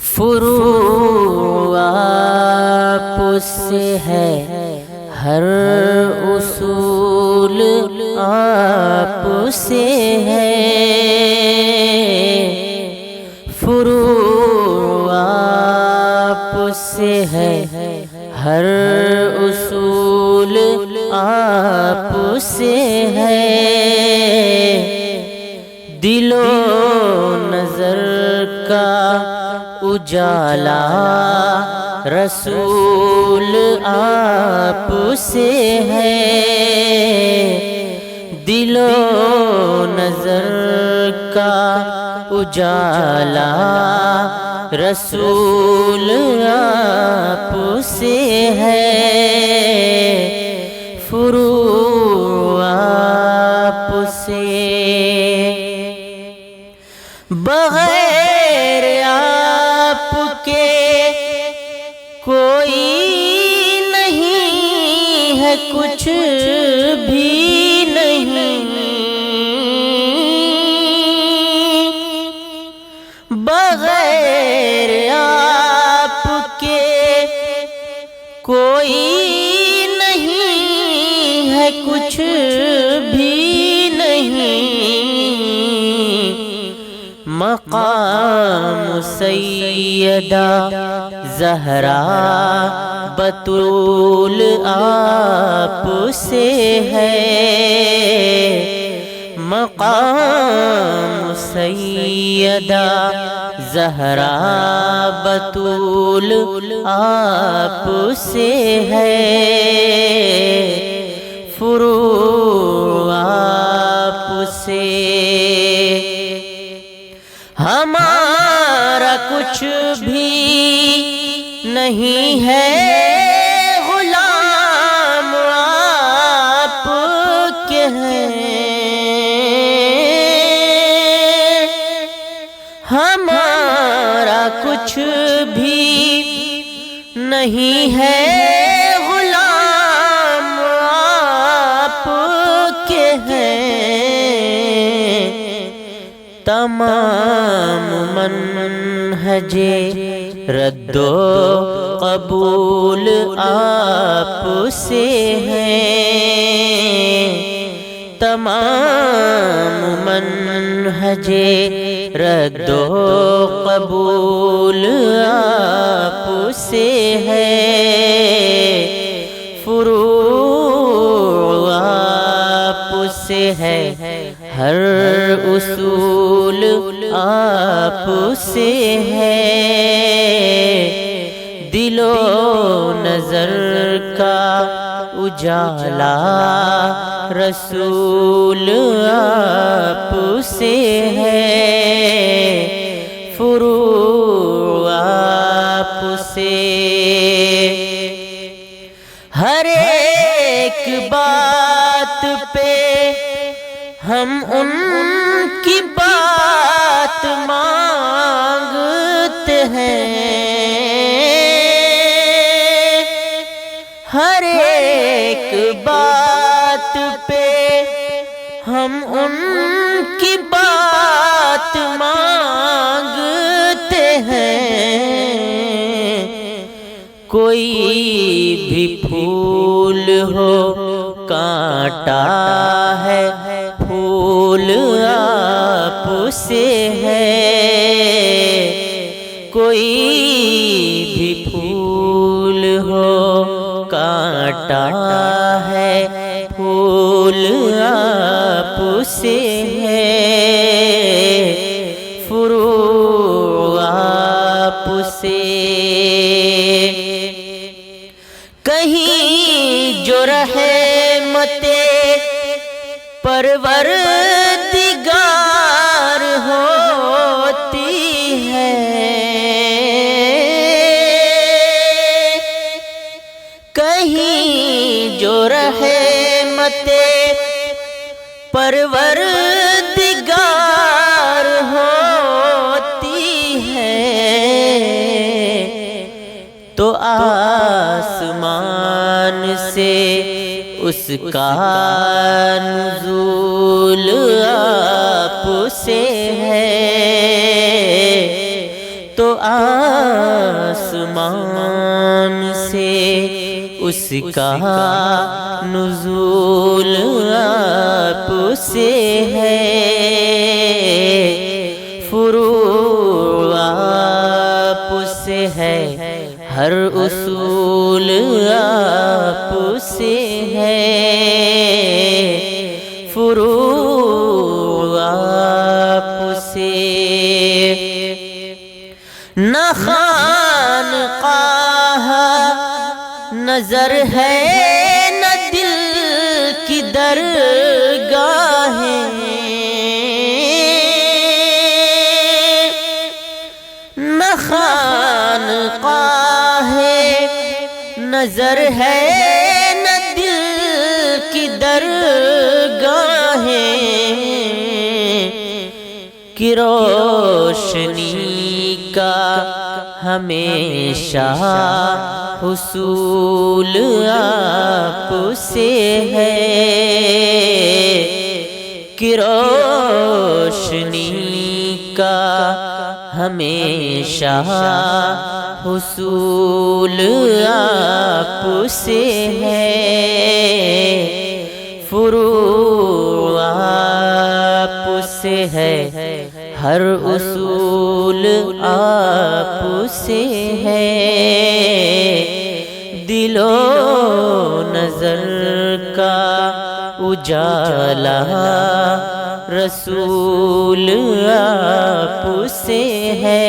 فروع آپ سے ہے، ہر اصول آپ سے ہے۔ فروع آپ سے ہے، ہر اصول آپ سے ہے۔ دل و نظر کا اجالا رسول آپ سے ہے۔ دل و نظر کا اجالا رسول آپ سے ہے۔ فروع آپ سے، بغیر آپ کے کوئی نہیں ہے، کچھ بھی نہیں۔ بغیر آپ کے کوئی نہیں ہے، کچھ بھی نہیں۔ مقام سیدہ زہرا بطول آپ سے ہے۔ مقام سیدہ زہرا بطول آپ سے ہے۔ فروع آپ سے، ہمارا کچھ بھی نہیں ہے، غلام آپ کے ہیں۔ ہمارا کچھ بھی نہیں ہے، غلام آپ کے ہیں۔ تمام منہج رد و قبول آپ سے ہے۔ تمام منہج رد و قبول آپ سے ہے۔ فروع آپ سے ہے، ہر اصول آپ سے ہے۔ دل و نظر کا اجالا رسول آپ سے ہے۔ فروع آپ سے، ہر ایک بات پہ ہم ان کی بات مانگتے ہیں۔ ہر ایک بات پہ ہم ان کی بات مانگتے ہیں۔ کوئی بھی پھول ہو کانٹا ہے، پھول آپ سے ہے۔ کوئی بھی پھول ہو کانٹا ہے، پھول آپ سے ہے۔ فروع آپ سے، کہیں جو رحمت پروردگار ہوتی ہے، کہیں جو رحمت پروردگار ہوتی ہے، تو آسمان سے اس کا نزول آپ سے ہے۔ تو آسمان سے اس کا نزول آپ سے ہے، فروع آپ سے ہے، ہر اصول آپ سے ہے، فروع آپ سے۔ نہ خانقاہ نظر ہے نہ دل کی درگاہیں، نہ خانقاہ نظر ہے نہ دل کی درگاہیں، کہ روشنی کا ہمیشہ حصول آپ سے ہے، کہ روشنی کا ہمیشہ حصول آپ سے ہے، فروع آپ سے ہے، ہر اصول آپ سے ہے، دل و نظر کا اجالا رسول آپ سے ہے۔